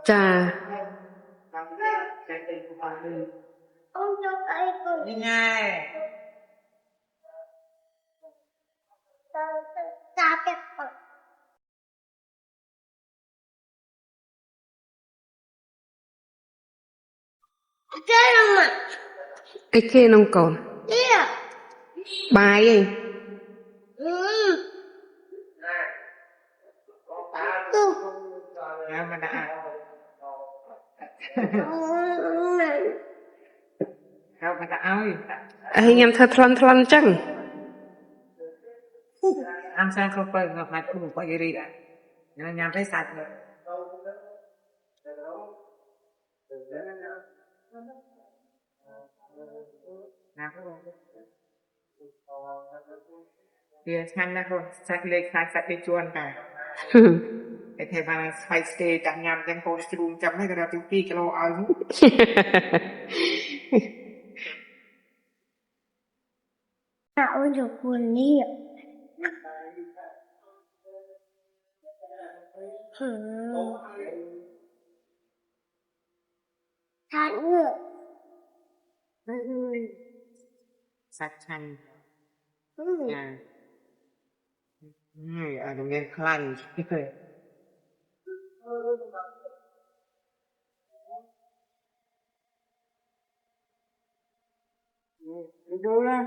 Chà. Đi ngay. Cái kia nông còn bài gì Mà đã. Không mà đã ơi. anh em thật thon chăng Ăn sang không phải ngập mặt cũng có gì đi đã. Nên nhằm thấy sạch rồi. Nào có rồi. Thì ngăn ra thôi, sạch lên sạch đi chuồn cả. Cái thầy bà phải stay chẳng nhằm chẳng cô sẽ đúng chấm hay cái đó tiêu phí cái lô áo. Tạo được nguồn liệu. Thản ngựa. Sạch chanh. À. Ở đồng nhiên khăn. Đâu ra?